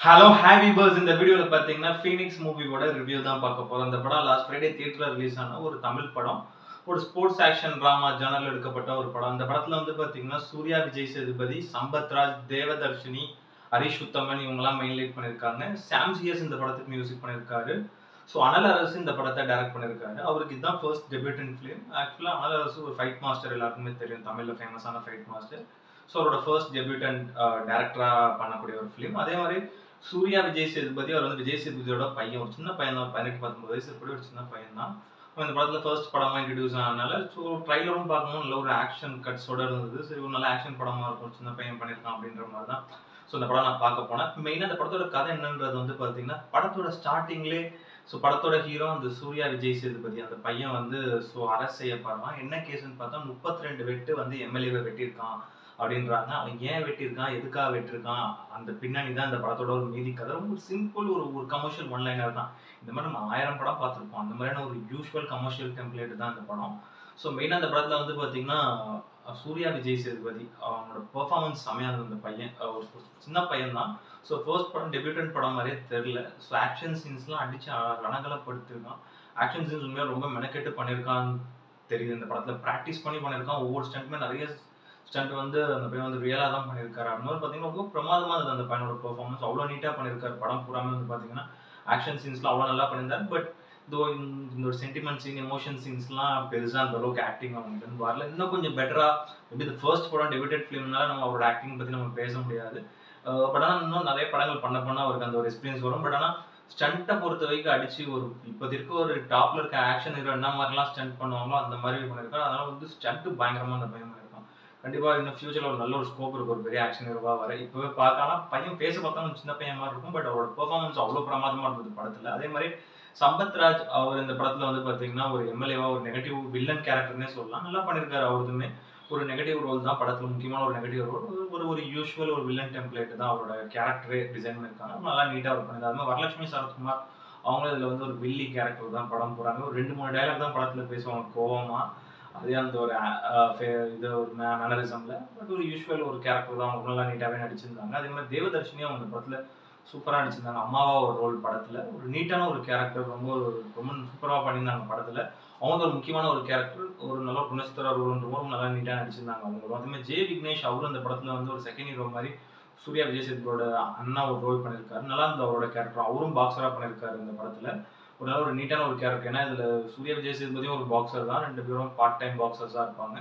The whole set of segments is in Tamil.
ஹலோ ஹாப்பி பர்ஸ் இந்த வீடியோல பாத்தீங்கன்னா ஃபீனிக்ஸ் மூவியோட ரிவ்யூ தான் பார்க்க போறோம். இந்த படம் லாஸ்ட் ஃப்ரைடே தியேட்டர்ல ரிலீஸ் ஆன ஒரு தமிழ் படம். ஒரு ஸ்போர்ட்ஸ் ஆக்ஷன் டிராமா ஜானர்ல எடுக்கப்பட்ட ஒரு படம். இந்த படத்துல வந்து பாத்தீங்கன்னா சூர்யா, விஜய் சேதுபதி, சம்பத்ராஜ், தேவதர்ஷினி, ஹரிஷ் உத்தமன் இவங்கெல்லாம் மெயின் லீட் பண்ணிருக்காங்க. சாம் சிஎஸ் இந்த படத்துக்கு மியூசிக் பண்ணிருக்காரு. ஸோ அனல் அரசு இந்த படத்தை டைரக்ட் பண்ணிருக்காரு. அவருக்கு இதுதான் ஃபர்ஸ்ட் டெபியூட்டன்ட் ஃபிலிம். ஆக்சுவலா அனல் அரசு ஒரு ஃபைட் மாஸ்டர், எல்லாருக்குமே தெரியும், தமிழ்ல ஃபேமஸான ஃபைட் மாஸ்டர். ஸோ அவரோட ஃபர்ஸ்ட் டெபியூட்டன்ட் டைரக்டரா பண்ணக்கூடிய ஒரு ஃபிலிம். அதே மாதிரி சூர்யா, விஜய் சேதுபதி, அவர் வந்து விஜய் சேதுபதியோட பையன், ஒரு சின்ன பையன் தான், 18-19 வயசு இருக்கக்கூடிய ஒரு சின்ன பையன் தான். இந்த படத்துல ஃபர்ஸ்ட் படமா இன்ட்ரடியூஸ் ஆனதுனால ஸோ ட்ரைலரும் பார்க்கணும், நல்ல ஒரு ஆக்ஷன் கட்ஸோட இருந்தது. சரி, ஒரு நல்ல ஆக்ஷன் படமா இருக்கும், சின்ன பையன் பண்ணியிருக்கான் அப்படின்ற மாதிரி தான் ஸோ இந்த படம் நான் பார்க்க போனேன். மெயினாக இந்த படத்தோட கதை என்னன்றது வந்து பார்த்தீங்கன்னா, படத்தோட ஸ்டார்டிங்லேயே ஸோ படத்தோட ஹீரோ அந்த சூர்யா, விஜய் சேதுபதி அந்த பையன் வந்து ஸோ அரெஸ்ட் செய்யப்படுறான். என்ன கேஸ்ன்னு பார்த்தா 32 வெட்டு வந்து எம்எல்ஏவை வெட்டியிருக்கான் அப்படின்றாங்க. அவன் ஏன் வெட்டியிருக்கான், எதுக்காக வெட்டியிருக்கான், அந்த பின்னணி தான் இந்த படத்தோட ஒரு மீதி கதை. ரொம்ப சிம்பிள், ஒரு ஒரு கமர்ஷியல் ஒன் லைனர் தான். இந்த மாதிரி நம்ம 1000 படம் பார்த்துருப்போம். அந்த மாதிரியான ஒரு யூஷுவல் கமர்ஷியல் டெம்ப்ளேட் தான் இந்த படம். ஸோ மெயினாக இந்த படத்தில் வந்து பார்த்தீங்கன்னா சூர்யா, விஜய் சேதுபதி அவனோட பெர்ஃபார்மன்ஸ் செமையாக இருந்தது. இந்த பையன் ஒரு சின்ன பையன் தான். ஸோ ஃபர்ஸ்ட் படம் டெபியூட்டன் படம் மாதிரியே தெரில. ஸோ ஆக்ஷன் சீன்ஸ்லாம் அடிச்சு ரணகலப்படுத்திருக்கான். ஆக்ஷன் சீன்ஸ் உண்மையாக ரொம்ப மெனக்கெட்டு பண்ணியிருக்கான்னு தெரியுது. இந்த படத்தில் ப்ராக்டிஸ் பண்ணி பண்ணியிருக்கான். ஒவ்வொரு ஸ்டண்ட்டுமே நிறைய ஸ்டண்ட் வந்து அந்த பையன் வந்து ரியலாக தான் பண்ணியிருக்காரு. அது மாதிரி பார்த்தீங்கன்னா ரொம்ப பிரமாதமாக இருந்தது அந்த பையனோட பெர்ஃபார்மன்ஸ். அவ்வளோ நீட்டாக பண்ணியிருக்காரு. படம் பூராமே வந்து பார்த்தீங்கன்னா ஆக்ஷன் சீன்ஸ்லாம் அவ்வளோ நல்லா பண்ணியிருந்தாரு. பட் இதோ இந்த ஒரு சென்டிமெண்ட் சீன், எமோஷன் சீன்ஸ்லாம் பெருசாக அந்த அளவுக்கு ஆக்டிங் அவங்களுக்கு வரல. இன்னும் கொஞ்சம் பெட்டராக, எப்படி இந்த ஃபர்ஸ்ட் படம் டெபியூட்டட் ஃபிலிம்னால நம்ம அவரோட ஆக்டிங் பற்றி நம்ம பேச முடியாது. பட் ஆனால் இன்னும் நிறைய படங்கள் பண்ண அவருக்கு அந்த ஒரு எக்ஸ்பீரியன்ஸ் வரும். பட் ஆனால் ஸ்டண்ட்டை பொறுத்த வரைக்கும் அடிச்சு ஒரு இப்போதைக்கு ஒரு டாப்ல இருக்க ஆக்ஷன் ஹீரோ என்ன மாதிரிலாம் ஸ்டண்ட் பண்ணுவாங்களோ அந்த மாதிரி பண்ணியிருக்காரு. அதனால வந்து ஸ்டண்ட்டு பயங்கரமாக அந்த பையன் பண்ணியிருக்கான். கண்டிப்பா இன்னும் ஃபியூச்சர்ல ஒரு நல்ல ஒரு ஸ்கோப் இருக்கு, ஒரு பெரிய ஆக்ஷன் ஹீரோவா வர. இப்பவே பார்க்கலாம், பையன் பேச பார்த்தா சின்ன பையன் மாதிரி இருக்கும். பட் அவரோட பெர்ஃபார்மன்ஸ் அவ்வளோ பிரமாதமா இருந்தது படத்துல. அதே மாதிரி சம்பத்ராஜ் அவர் இந்த படத்துல வந்து பாத்தீங்கன்னா ஒரு எம்எல்ஏவா ஒரு நெகட்டிவ் வில்லன் கேரக்டர்னே சொல்லலாம், நல்லா பண்ணியிருக்காரு. அவருதுமே ஒரு நெகட்டிவ் ரோல் தான் படத்துல, முக்கியமான ஒரு நெகட்டிவ் ரோல். ஒரு ஒரு யூஸ்வல் ஒரு வில்லன் டெம்ப்ளேட் தான் அவரோட கேரக்டரே டிசைன் பண்ணியிருக்காங்க. நல்லா நீட்டா ஒர்க் பண்ணியிருக்காங்க. அது மாதிரி வரலட்சுமி சரத்குமார் அவங்களும் இதுல வந்து ஒரு வில்லி கேரக்டர் தான் படம் போறாங்க. ஒரு 2-3 டைலாக் தான் படத்துல பேசுவாங்க கோவமா. அதே அந்த ஒரு இது ஒரு மேனரிசம்ல. பட் ஒரு யூஸ்வல் ஒரு கேரக்டர் தான். அவங்க நல்லா நீட்டாவே நடிச்சிருந்தாங்க. அதே மாதிரி தேவதர்ஷினியும் அவங்க படத்துல சூப்பரா நடிச்சிருந்தாங்க. அம்மாவா ஒரு ரோல் படத்துல. ஒரு நீட்டான ஒரு கேரக்டர், ரொம்ப ரொம்ப சூப்பரா பண்ணியிருந்தாங்க படத்துல. அவங்க ஒரு முக்கியமான ஒரு கேரக்டர், ஒரு நல்ல குணசித்தரா ரோல்ன்ற ரொம்ப நல்லா நீட்டா நடிச்சிருந்தாங்க அவங்க. அதுமே ஜெய விக்னேஷ் அவரும் அந்த படத்துல வந்து ஒரு செகண்ட் ஹீரோ மாதிரி சூர்யா, விஜய் சேதுபதியோட அண்ணா ஒரு ரோல் பண்ணியிருக்காரு. நல்லா இருந்த அவரோட கேரக்டர். அவரும் பாக்ஸரா பண்ணியிருக்காரு இந்த படத்துல. ஒரு நல்ல ஒரு நீட்டான ஒரு கேரக்டர். ஏன்னா இதுல சூர்யா, விஜய் சேதுபதியும் ஒரு பாக்ஸர் தான். 2 பேரும் பார்ட் டைம் பாக்ஸர்ஸா இருப்பாங்க.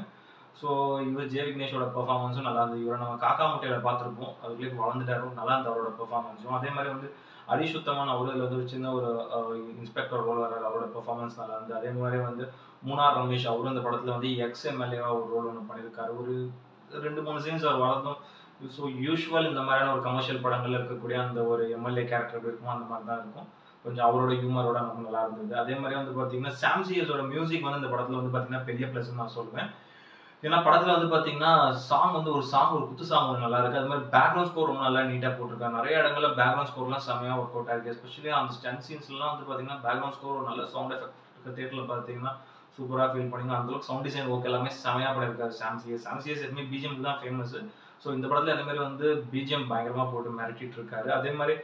ஸோ இவர் ஜெய விக்னேஷோட பெர்ஃபார்மன்ஸும் நல்லா இருந்தது. இவரை நம்ம காக்கா முட்டையில பார்த்துருப்போம், அதுக்குள்ளே வளர்ந்துட்டாரும், நல்லா இருந்த அவரோட பெர்ஃபார்மன்ஸும். அதே மாதிரி வந்து ஹரிஷ் உத்தமன் அவரு இதுல வந்து ஒரு சின்ன ஒரு இன்ஸ்பெக்டர் ரோல் வர்றாரு, அவரோட பெர்ஃபார்மன்ஸ் நல்லா இருந்து. அதே மாதிரி வந்து மூணார் ரமேஷ் அவரும் இந்த படத்துல வந்து எக்ஸ் எம்எல்ஏவா ஒரு ரோல் ஒன்று பண்ணியிருக்காரு. ஒரு 2-3 சீன்ஸ் அவர் வளர்ந்தும். ஸோ யூஸ்வல் இந்த மாதிரியான ஒரு கமர்ஷியல் படங்கள்ல இருக்கக்கூடிய அந்த ஒரு எம்எல்ஏ கேரக்டர் இருக்குமோ அந்த மாதிரி தான் இருக்கும். கொஞ்சம் அவரோட ஹியூமரோட நமக்கு நல்லா இருந்தது. அதே மாதிரி வந்து பாத்தீங்கன்னா சாம் சிஎஸோட மியூசிக் வந்து இந்த படத்துல வந்து பாத்தீங்கன்னா பெரிய பிளஸ் நான் சொல்லுவேன். ஏன்னா படத்துல வந்து பாத்தீங்கன்னா சாங் வந்து ஒரு குத்து சாங் ஒன்று நல்லா இருக்கு. அது மாதிரி பேக்ரவுண்ட் ஸ்கோர் ரொம்ப நல்லா நீட்டா போட்டிருக்காங்க. நிறைய இடங்கள்ல பேக்ரவுண்ட் ஸ்கோர்லாம் செமையா ஒர்க் அவுட் ஆயிருக்கு. எஸ்பெஷலி அந்த ஸ்டண்ட் சீன்ஸ்லாம் வந்து பாத்தீங்கன்னா பேக்ரவுண்ட் ஸ்கோர் ஒரு நல்ல சவுண்ட் எஃபெக்ட் இருக்க தியேட்டர்ல பாத்தீங்கன்னா சூப்பரா ஃபீல் பண்ணீங்க. அந்த அளவுக்கு சவுண்ட் டிசைன் ஒர்க் எல்லாமே செமையா பண்ணிருக்காரு சாம் சிஎஸ். சாம் சிஎஸ் எப்பவுமே பிஜிஎம் தான் ஃபேமஸ். ஸோ இந்த படத்துல அதே மாதிரி வந்து பிஜிஎம் பயங்கரமா போட்டு மிரட்டிட்டு இருக்காரு. அதே மாதிரி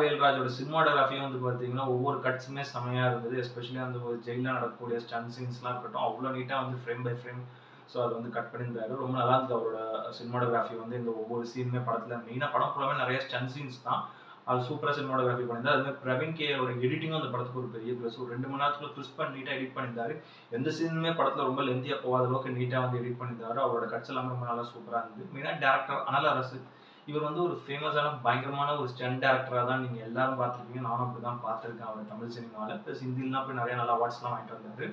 வேல்ராஜோட சினிமாட்டோகிராஃபியும் வந்து பாத்தீங்கன்னா ஒவ்வொரு கட்ஸுமே செமையா இருந்தது. எஸ்பெஷலி அந்த ஒரு ஜெயில நடக்கக்கூடிய ஸ்டண்ட் சீன்ஸ்லாம் இருக்கட்டும், அவ்வளோ நீட்டா வந்து ஃப்ரேம் பை ஃப்ரேம் ஸோ அது வந்து கட் பண்ணியிருந்தாரு. ரொம்ப நல்லா இருந்தது அவரோட சினிமாட்டோகிராஃபி வந்து. இந்த ஒவ்வொரு சீனுமே படத்துல மெயினாக படம் ஃபுல்லாமே நிறைய ஸ்டண்ட் சீன்ஸ் தான். அது சூப்பராக சினிமாட்டோகிராஃபி பண்ணியிருந்தாரு. அதுமாதிரி பிரவீன் கேயோட எடிட்டிங்கும் அந்த படத்துக்கு ஒரு பெரிய ப்ளஸ். ஒரு 2 மணி நேரத்துக்குள்ள கிறிஸ்பா நீட்டாக எடிட் பண்ணியிருந்தாரு. எந்த சீனுமே படத்துல ரொம்ப லென்த்தியாக போகாத அளவுக்கு நீட்டாக வந்து எடிட் பண்ணியிருந்தாரு. அவரோட கட்ஸ் எல்லாமே ரொம்ப நல்லா சூப்பராக இருந்தது. மெயினாக டேரக்டர் அனல் அரசு, இவர் வந்து ஒரு ஃபேமஸான பயங்கரமான ஒரு ஸ்டண்ட் டேரக்டராக தான் நீங்க எல்லாரும் பார்த்துருப்பீங்க. நானும் அப்படி தான் பார்த்துருக்கேன் அவர் தமிழ் சினிமாவில். ப்ளஸ் ஹிந்திலாம் போய் நிறைய நல்ல அவார்ட்ஸ்லாம் வாங்கிட்டு வந்தாரு.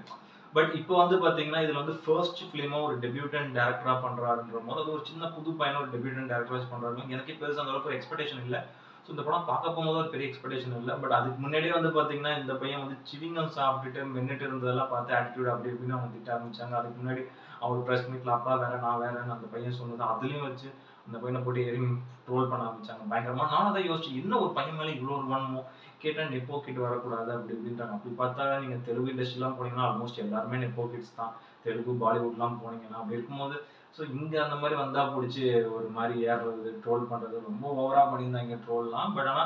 பட் இப்போ வந்து பாத்தீங்கன்னா இதுல வந்து ஃபர்ஸ்ட் ஃபிலிமா ஒரு டெபியூட்டன் டேரக்டரா பண்றாருன்ற போது, அது ஒரு சின்ன புது பையனை ஒரு டெபியூட்டன் டேரக்டரா பண்றாரு. எனக்கே பெருசா அந்த அளவுக்கு ஒரு எக்ஸ்பெக்டேஷன் இல்லை. ஸோ இந்த படம் பார்க்க போகும்போது ஒரு பெரிய எக்ஸ்பெக்டேஷன் இல்லை. பட் அதுக்கு முன்னாடியே வந்து பாத்தீங்கன்னா இந்த பையன் வந்து சிவிங்கம் சாப்பிட்டுட்டு மென்னுட்டு இருந்ததெல்லாம் பார்த்து ஆட்டிடியூட் அப்படி இப்படின்னு அவங்க திட்ட ஆரம்பிச்சாங்க. அதுக்கு முன்னாடி அவர் ப்ரெஸ் மீட்ல அப்பா வேற நான் வேறன்னு அந்த பையன் சொன்னது, அதுலயும் வச்சு அந்த பையனை போட்டு எரியும் ட்ரோல் பண்ண ஆரம்பிச்சாங்க பயங்கரமா. நானும் அதை யோசிச்சு, என்ன ஒரு பையன் மேலே இவ்வளோ ஒரு வன்மம், கேட்டா நெப்போ கிட் வரக்கூடாது அப்படி இப்படின்றாங்க. அப்படி பார்த்தா நீங்க தெலுங்கு இண்டஸ்ட்ரிலாம் போனீங்கன்னா ஆல்மோஸ்ட் எல்லாருமே நெப்போ கிட்ஸ் தான். தெலுங்கு, பாலிவுட்லாம் போனீங்கன்னா. அப்படி இருக்கும்போது ஸோ இங்க அந்த மாரி வந்தா புடிச்சு ஒரு மாரி ஏறுறது, ட்ரோல் பண்றது ரொம்ப ஓவரா பண்ணியிருந்தாங்க ட்ரோல்லாம். பட் ஆனா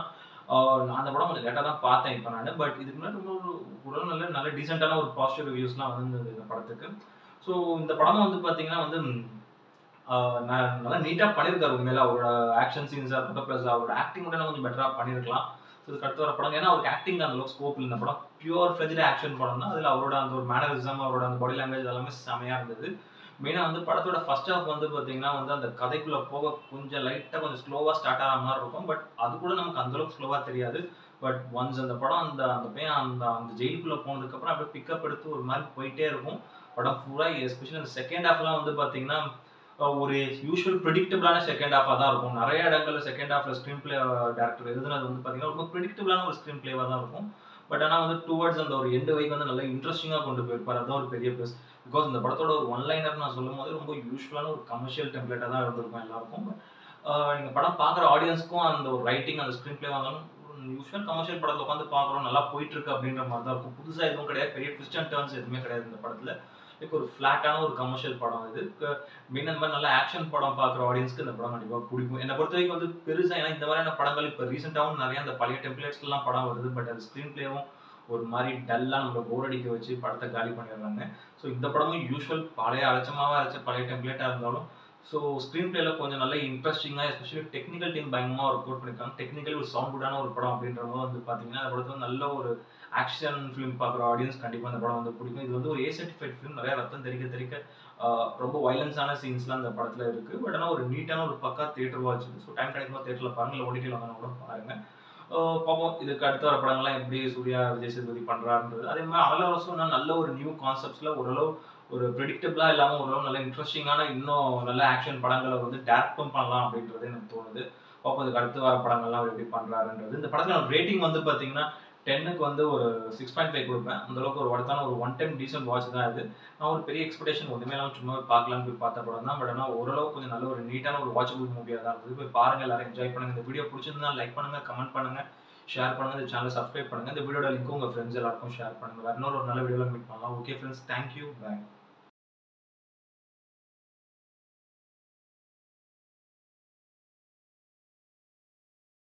நான் அந்த படம் கொஞ்சம் லேட்டா தான் பார்த்தேன் இப்ப நானு. பட் இதுக்கு முன்னாடி ரொம்ப ஒரு ஓரளவு நல்ல டீசென்ட்டான ஒரு பாசிட்டிவ் ரிவ்யூஸ்லாம் வந்திருந்தது இந்த படத்துக்கு. ஸோ இந்த படம் வந்து பார்த்தீங்கன்னா வந்து நல்லா நீட்டா பண்ணியிருக்காரு உண்மையிலே. அவரோட ஆக்ஷன் சீன்ஸா இருக்கட்டும், பிளஸ் அவரோட ஆக்டிங் கூட இன்னும் கொஞ்சம் பெட்டரா பண்ணியிருக்கலாம். ஸோ இதுக்கு அடுத்து வர படம் ஏன்னா அவருக்கு ஆக்டிங் அந்த அளவுக்கு ஸ்கோப் இல்ல. இந்த படம் பியூர் ஃப்ளெட்ஜ்டு ஆக்ஷன் படம் தான். அதுல அவரோட அந்த ஒரு மேனரிசம், அவரோட அந்த பாடி லாங்குவேஜ் எல்லாமே செமையா இருந்தது. மெயினா வந்து படத்தோட ஃபர்ஸ்ட் ஹாஃப் வந்து பார்த்தீங்கன்னா வந்து அந்த கதைக்குள்ள போக கொஞ்சம் லைட்டா கொஞ்சம் ஸ்லோவா ஸ்டார்ட் ஆன மாரி இருக்கும். பட் அது கூட நமக்கு அந்த அளவுக்கு ஸ்லோவா தெரியாது. பட் ஒன்ஸ் அந்த படம் அந்த அந்த பையன் அந்த அந்த ஜெயிலுக்குள்ள போனதுக்கப்புறம் அப்படியே பிக்கப் எடுத்து ஒரு மாரி போயிட்டே இருக்கும். படம் ஃபுல்லா எஸ்பெஷலி அந்த செகண்ட் ஹாஃப்லாம் வந்து பார்த்தீங்கன்னா ஒரு யூசுவல் பிரெடிக்டபிளான செகண்ட் ஹாஃபா தான் இருக்கும். நெறைய இடங்கள்ல செகண்ட் ஹாஃப்ல ஸ்கிரீன் பிளே டைரக்டர் எழுதுனது வந்து பார்த்தீங்கன்னா, ரொம்ப பிரெடிக்டபிளான ஒரு ஸ்கிரீன் பிளேவா தான் இருக்கும். பட் ஆனா வந்து டுவர்ட்ஸ் அந்த ஒரு எண்ட் வரைக்கும் வந்து நல்லா இன்ட்ரஸ்டிங்கா கொண்டு போயிருப்பாரு. அதான் ஒரு பெரிய பிளஸ். பிகாஸ் இந்த படத்தோட ஒரு ஒன் லைனர் நான் சொல்லும்போது ரொம்ப யூசுவலான ஒரு கமர்ஷியல் டெம்ப்ளேட்டா தான் இருந்திருக்கும் எல்லாருக்கும். நீங்க படம் பார்க்குற ஆடியன்ஸ்க்கும் அந்த ஒரு ரைட்டிங் அந்த ஸ்கிரீன் பிளே வாங்கணும் யூசுவல் கமர்ஷியல் படத்துல உட்காந்து பார்க்குறோம் நல்லா போயிட்டு இருக்கு அப்படின்ற மாதிரி தான் இருக்கும். புதுசா எதுவும் கிடையாது. பெரிய ட்விஸ்ட் அண்ட் டர்ன்ஸ் எதுவுமே கிடையாது இந்த படத்துல. லைக் ஒரு ஃபிளாட்டான ஒரு கமர்ஷியல் படம் இது. மெயின் அந்த மாதிரி நல்ல ஆக்ஷன் படம் பார்க்குற ஆடியன்ஸ்க்கு இந்த படம் கண்டிப்பா பிடிக்கும். என்னை பொறுத்த வரைக்கும் வந்து பெருசா ஏன்னா இந்த மாதிரியான படங்கள் இப்போ ரீசெண்டாகவும் நிறைய அந்த பழைய டெம்ப்ளேட்ஸ்லாம் படம் வருது. பட் அது ஸ்க்ரீன் பிளேவும் ஒரு மாதிரி டல்லா நம்மளை போர் அடிக்க வச்சு படத்தை காலி பண்ணிடுறாங்க. ஸோ இந்த படமும் யூஸ்வல் பழைய அரைச்சமாவா அரைச்ச பழைய டெம்ப்ளேட்டா இருந்தாலும் ஸோ ஸ்க்ரீன் பிளேல கொஞ்சம் நல்ல இன்ட்ரெஸ்டிங்காக எஸ்பெஷலி டெக்னிக்கல் டீம் பயங்கரமாக ஒர்க் அவுட் பண்ணியிருக்காங்க. டெக்னிக்கல் ஒரு சவுண்ட் குடான ஒரு படம் அப்படின்றவங்க வந்து பார்த்தீங்கன்னா அந்த படத்துல நல்ல ஒரு ஆக்ஷன் ஃபிலிம் பார்க்குற ஆடியன்ஸ் கண்டிப்பாக இந்த படம் வந்து பிடிக்கும். இது வந்து ஒரு ஏ சர்டிஃபைட் ஃபிலிம். நிறைய ரத்தம் தெறிக்க தெறிக்க ரொம்ப வயலன்ஸான சீன்ஸ்லாம் இந்த படத்தில் இருக்குது. பட் ஆனால் ஒரு நீட்டான ஒரு பக்கா தியேட்டர் வாட்ச். ஸோ டைம் கிடைக்கும்போது தேட்டரில் பாருங்க, இல்லை ஓடிடியில் வந்தாலும் கூட பாருங்க. பார்ப்போம் இதுக்கு அடுத்த வர படங்கள்லாம் எப்படி சூர்யா, விஜய் சேதுபதி பண்ணுறாருன்றது. அதே மாதிரி அழகரசும் நல்ல ஒரு நியூ கான்செப்ட்ஸில் ஓரளவு ஒரு ப்ரெடிக்டபிளாக இல்லாமல் ஓரளவு நல்ல இன்ட்ரெஸ்டிங்கான இன்னும் நல்ல ஆக்ஷன் படங்களை வந்து டேரக்டும் பண்ணலாம் அப்படின்றது எனக்கு தோணுது. பார்ப்போம் இதுக்கு அடுத்து வர படங்கள்லாம் அவர் எப்படி பண்ணுறாருன்றது. இந்த படத்தில் ரேட்டிங் வந்து பார்த்தீங்கன்னா 10க்கு வந்து ஒரு 6.5 கொடுப்பேன். அந்த அளவுக்கு ஒரு வர்த்தான ஒரு ஒன் டைம் டீசன்ட் வாட்ச் தான் இது. நான் ஒரு பெரிய எக்ஸ்பெக்டேஷன் ஒன்றுமே இல்லாமல் சும்மா பார்க்கலான்னு போய் பார்த்த படம் தான். பட் ஆனால் ஓரளவு கொஞ்சம் நல்ல ஒரு நீட்டான ஒரு வாட்சபிள் மூவியாக தான் இருந்தது. போய் பாருங்க, எல்லாரும் என்ஜாய் பண்ணுங்க. இந்த வீடியோ பிடிச்சிருந்தா லைக் பண்ணுங்க, கமெண்ட் பண்ணுங்க, ஷேர் பண்ணுங்க, இந்த சேனலை சப்ஸ்கிரைப் பண்ணுங்க. இந்த வீடியோட லிங்க்கும் உங்கள் ஃப்ரெண்ட்ஸ் எல்லாருக்கும் ஷேர் பண்ணுங்க. வேற இன்னொரு நல்ல வீடியோவில் மீட் பண்ணலாம். ஓகே ஃப்ரெண்ட்ஸ், தேங்க்யூ, பாய்.